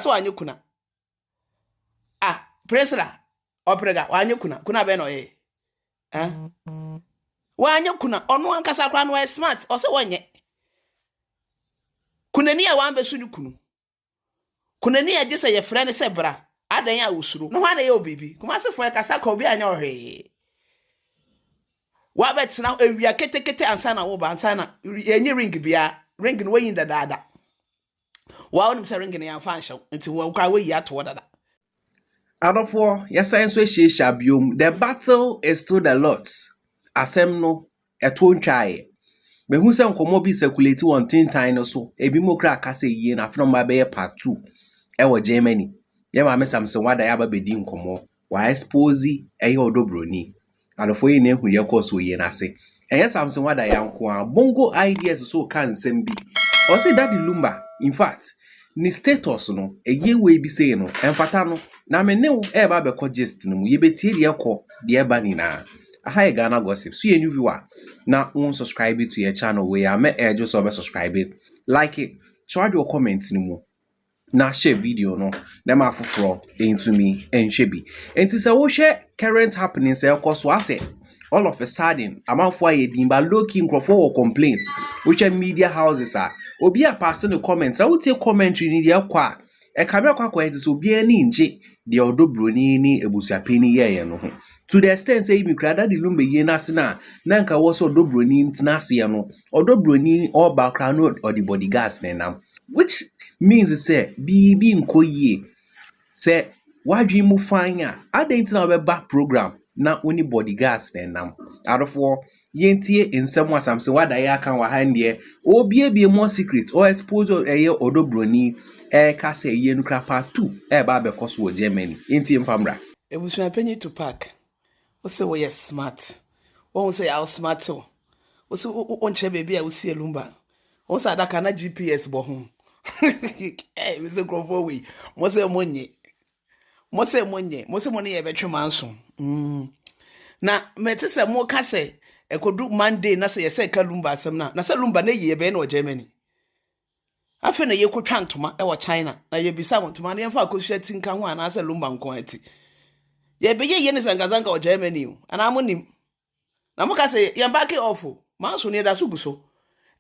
so wanyu kuna presla oprega wanyu kuna be no ye wanyu kuna onu ankasa kwa no smart o se wonye kuna ni a wan be su ni kunu kuna ni a gese ye frɛ ne se bra adan ya usuru no hwa na ye obibi kuma se fo kasa ka obi anya ohwe wa betina ewia ketekete ansa na wo ba ansa na enyi ring bia ring no yin dada wa onim se ring ne ya fa nhyew nti wo kwa we yi ato dada Adofo yesa so ehye biom. The battle is still the Lord's. Asem no eto ntwae. Mehu se nkomo bi circulate on tintan no so ebi mokra akase yie na afno ma be part 2 e wo Germany. Ye ma me Samonwaa da ya ba bedi nkomo wa expose eye odobroni. Adofo yi na ehu ye course oye na se. Eye Samonwaa da ya nko a bongo ideas so kan nsem bi. O say daddy Lumba in fact ni status no eye we bi say no emfata no na me ne e ba be ko gist no mu ye betie de ekọ de eba ni na aha Ghana gossip so ye new viewer na subscribe to your channel we am just subscribe like it show your comments ni mu na share video no na ma foforo into me enhwe bi enti se wo hwe current happenings e ko so ase all of a sudden amanfo aye dimba low-key nkrofo or complaints which media houses are obi a pass the comments I would take commentary ni de kwa e ka me kwa enti so obi ani nje de odobroni ni ebusuapeni ye no ho to the extent say mi krada de Lumba ye na se na nka wo so odobroni ntina se ye no odobroni all background or the bodyguards na nam which means say bibi nkoyie say wadwi mu fanya adentina we back program na oni bodyguards na nam adofo yentie nsem Samonwaa da ya kan wa hande obiebie more secret or expose eye odobroni ka say ye nukra part 2 ba be koso Germany yentie mfamra ebusuapeni to park o se wo yes smart o say how smart so o se o nche baby a o sie Lumba o say adaka na GPS bo ho we say grofo we mo say monye ye betwe manso na mete se mo ka se ekodu Monday na se ye se ka Lumba asem na se Lumba na ye be na Germany afi na ye kotwa ntoma e wo China na ye bisa ntoma na ye fa akohwe tinka ho ana se Lumba nko ati ye be ye ne zangazanga o Germany ana amonim na mo ka se ye back off manso ne da so buso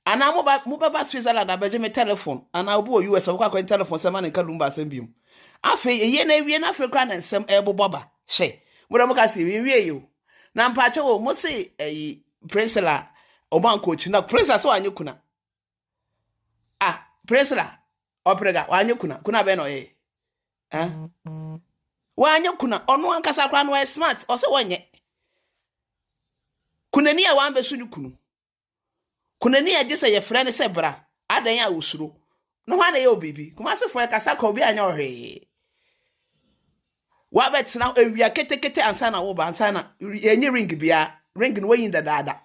ana mo ba Switzerland abeje me telephone ana obo US okwa kwa telephone se ma ne ka Lumba asem biom afi ye na wie na Africa na nsem eboboba hye mo mo ka se wie yo na mpache wo mo se Presla obanko chi na Presla so anyu kuna Presla oprega wanyu kuna be no ye wanyu kuna onu ankasa kwa no smart o se wonye kuna ni a wan be su ni kunu kuna ni a gese ye frɛ ne se bra adan ya usuru no hwa na ye obibi kuma se fo kasa ka obi anya ohwe wa betina ewia ketekete ansa na wo ba ansa na enyi ring bia ring no yin dada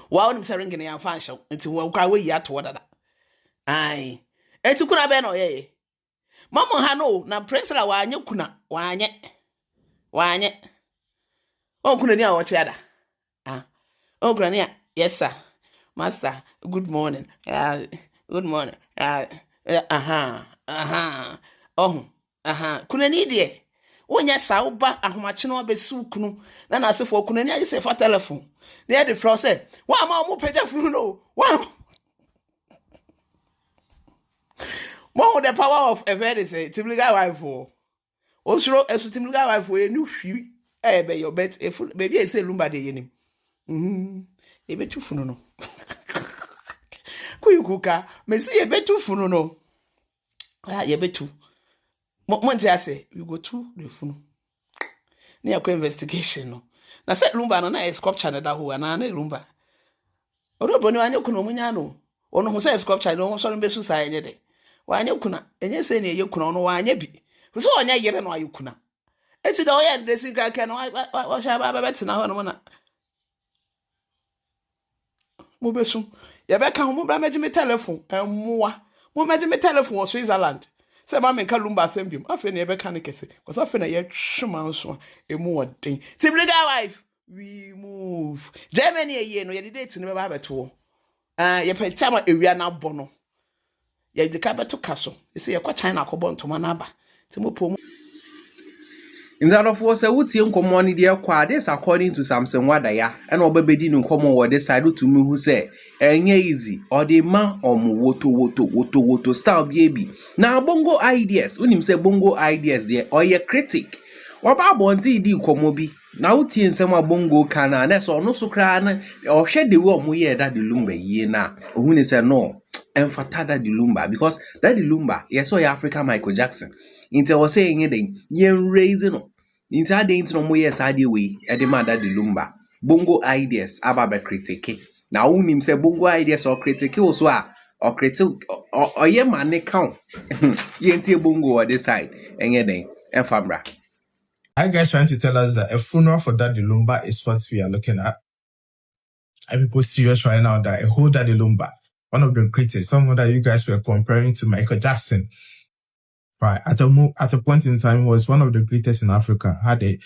wa onim se ring ne ya fa nhyew nti wo kwa we yi ato dada ai enti kuna be no ye mama ha no na Presla wa anye kuna wanye o kuna ni a wo chiada o kuna ni yes sir master good morning good morning kuna ni de wonya sauba ahomache no abesu kunu na asefo kuna ni age se fa telephone na de fro say wa ma mo pagya funu no wa mo the power of a very say timliga wife o suro esu timliga wife e nu hwi be your bet e baby e say Lumba de yenim e betu funu no kuyukuka me say e betu funu no ye betu Monte ase we go to the funu na yakọ investigation no na se Lumba no na sculpture na da ho ana na Lumba oroboni wanyo kuno munya no ono ho se sculpture no so no besu sai nye de wanyo kuna enye se na ye kuna no wanya bi so onya yere no ayo kuna eti da oya dressing ka no wa sha ba betina ho no na mo besu ye be ka ho mo bra meje me telephone emwa mo meje me telephone o Switzerland se ma me ka Lumba asem biom afi na ye be ka ne kese cause afi na ye twema nso emu odin timliga wife we move Germany ye no ye date ne be ba beto ye pe chama ewia na bo no ya de ka beto kaso ese ye kwa China akọbọ ntoma na aba ti mo po In that of was a woody uncommon idea qua this according to Samonwaa ya and obedi no common what decided to me who say easy or the man or woto style baby. Now bongo ideas when him say bongo ideas there or your critic. What about bonti di komobi? Now tea and some bongo kana that's or no so cran or shed the war mu that the Lumba ye na when say no and fatada the Lumba because that the Lumba yes or Africa Michael Jackson. Inte was saying anything, yen raising up. Into adding no more yes idea way, Edema that the Lumba. Bongo ideas about critique. Now, him say bongo ideas or critique also or critique or ye man count. Yenty bongo or this side, and ye and Fabra. Are you guys trying to tell us that a funeral for Daddy Lumba is what we are looking at? Are people serious right now that a whole Daddy Lumba, one of the greatest, someone that you guys were comparing to Michael Jackson, right? At a point in time, he was one of the greatest in Africa, had the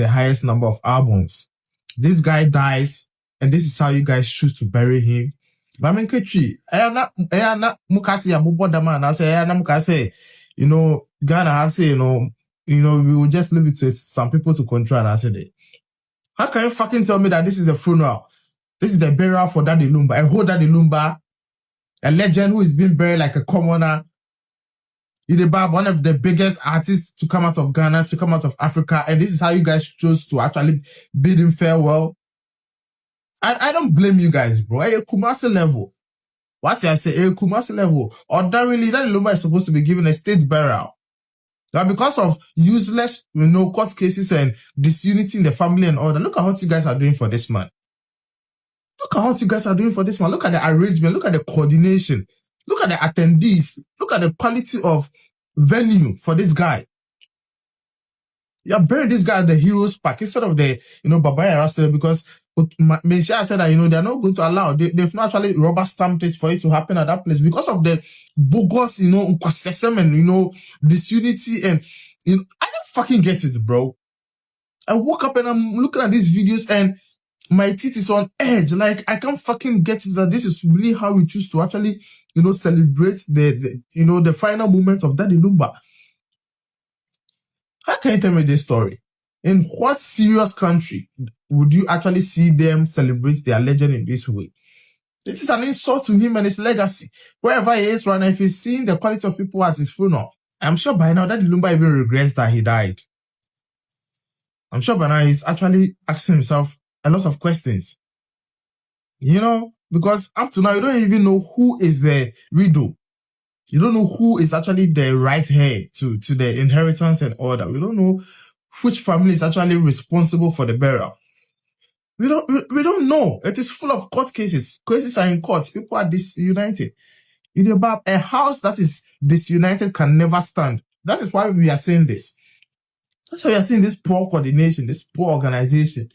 highest number of albums. This guy dies, and this is how you guys choose to bury him. But I mean, Ghana has say, we will just leave it to some people to control and answer it. How can you fucking tell me that this is a funeral? This is the burial for Daddy Lumba, a whole Daddy Lumba, a legend who is being buried like a commoner. One of the biggest artists to come out of Ghana, to come out of Africa, and this is how you guys chose to actually bid him farewell. I don't blame you guys, bro. A Kumasi level. What I say, a Kumasi level. Ordinarily, Daddy Lumba is supposed to be given a state burial. Now, because of useless, court cases and disunity in the family and all that, look at what you guys are doing for this man. Look at what you guys are doing for this man. Look at the arrangement. Look at the coordination. Look at the attendees. Look at the quality of venue for this guy. You have buried this guy at the Heroes Park instead of the, Babaya Rasta because Messia said that, they're not going to allow. They've not actually rubber stamped it for it to happen at that place because of the bogus, and, disunity and, I don't fucking get it, bro. I woke up and I'm looking at these videos and my teeth is on edge. Like, I can't fucking get it that this is really how we choose to actually, celebrate the final moments of Daddy Lumba. How can you tell me this story? In what serious country would you actually see them celebrate their legend in this way? This is an insult to him and his legacy. Wherever he is right now, if he's seeing the quality of people at his funeral, I'm sure by now Daddy Lumba even regrets that he died. I'm sure by now he's actually asking himself a lot of questions. Because up to now, you don't even know who is the widow. You don't know who is actually the right heir to the inheritance and all that. We don't know which family is actually responsible for the burial. We don't know. It is full of court cases. Cases are in court. People are disunited. A house that is disunited can never stand. That is why we are saying this. That's why we are seeing this poor coordination, this poor organization.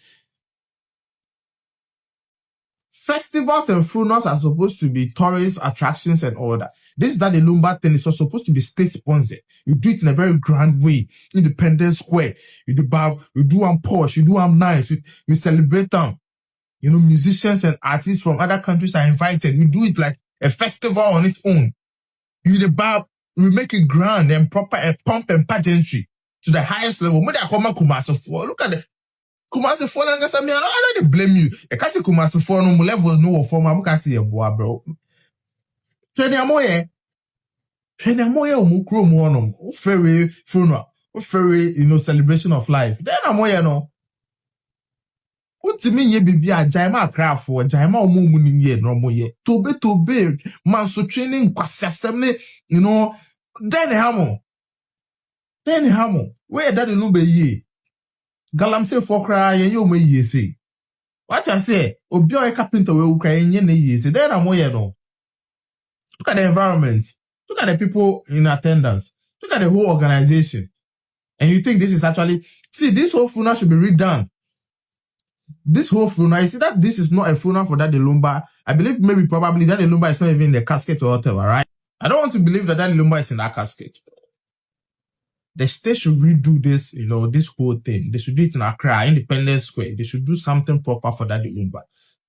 Festivals and funerals are supposed to be tourist attractions and all that. This Daddy Lumba thing is supposed to be state-sponsored. You do it in a very grand way. Independence Square. You do them posh. You do them nice. You celebrate them. Musicians and artists from other countries are invited. You do it like a festival on its own. We make it grand and proper and pomp and pageantry to the highest level. Look at the Kumasi phone and I don't blame you. I can't say Kumasi phone no level no form. I can't see a boy, bro. Amoye omukro mu very funeral, very celebration of life. Then Amoye no. Untimi nye bibi a jaima akrafo, jaima omumu ni ye no moye. Tobe man so training kwasasem ne Then hamo. Where Daddy Lumba ye? Galamse for cry and you may ye say. What I say, obi o carpenter we cry ye na ye say. Then Amoye no. Look at the environment. Look at the people in attendance. Look at the whole organization. And you think this is actually... See, this whole funeral should be redone. This whole funeral, you see that this is not a funeral for Daddy Lumba. I believe probably Daddy Lumba is not even in the casket or whatever, right? I don't want to believe that Daddy Lumba is in that casket. The state should redo this, this whole thing. They should do it in Accra, Independence Square. They should do something proper for Daddy Lumba.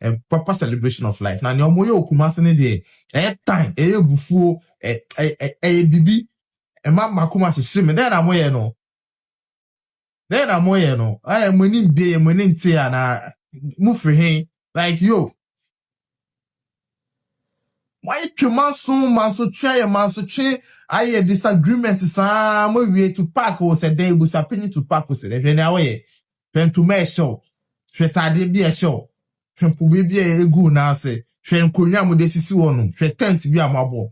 a proper celebration of life. Now, your moyo kumase ne de time, bufu, bibi, mama kuma she me. Then I'm no. Then I'm no. I am winning be and winning tea and move for him like yo. Why you man so try I disagreement some way to pack was a day was opinion to pack was it away. Then to me show. She tade be a show. She put be a good now say. She nkunya mo desisi wonu. She tent be amabo.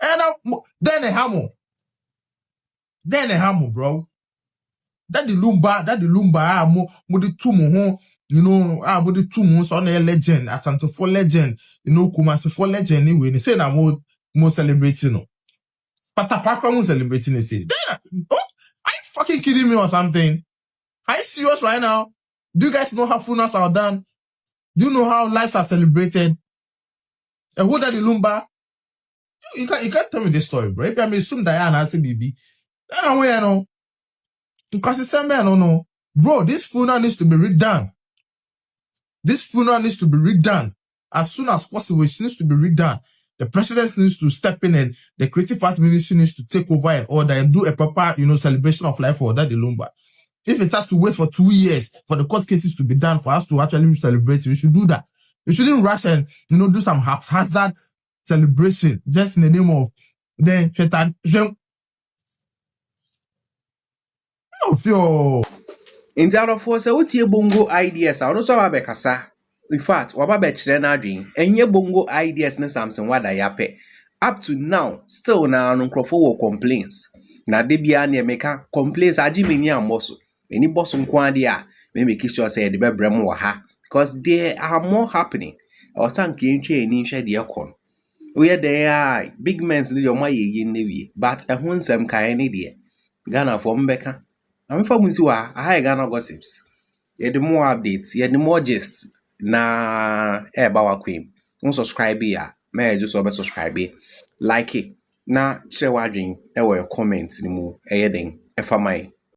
And then a hammer, bro. That the Lumba mo the two mo you know, mo the two mo so na legend, Asante for legend, you know, Kumasi for legend anyway. They say na mo celebrating no. Patapakwa mo celebrating they say. Then, are you fucking kidding me or something? Are you serious right now? Do you guys know how funerals are done? Do you know how lives are celebrated? And who that the Lumba? You can't tell me this story, bro. If I may assume Diana as a baby, then I'm where no. Because it's same man, no. Bro, this funeral needs to be redone. This funeral needs to be redone as soon as possible. It needs to be redone. The president needs to step in and the creative arts ministry needs to take over and order and do a proper, celebration of life for that the Lumba. If it has to wait for 2 years for the court cases to be done for us to actually celebrate, we should do that. We shouldn't rush and, do some haphazard celebration just in the name of then feel. In out of force, what your bongo ideas are also abekasa. In fact, waba children dream, and your bongo ideas na something what I yape. Up to now, still na uncrofo complaints. Na debia ne meka complaints ajimini amoso. Any boss nkwadia, may make sure say the bebrem wa ha. Because there are more happening. Or some kinche and insha diakon. We are there, big men's need your my yin navy, but a hunsem kaini dear. Ghana for Mbeka. I'm from Musiwa, I Ghana gossips. Yet the more updates, yet the more gists. Na bawa queen. Unsubscribe ya. May I just subscribe like it. Na share wadring, comment ni mu, eding, efamai.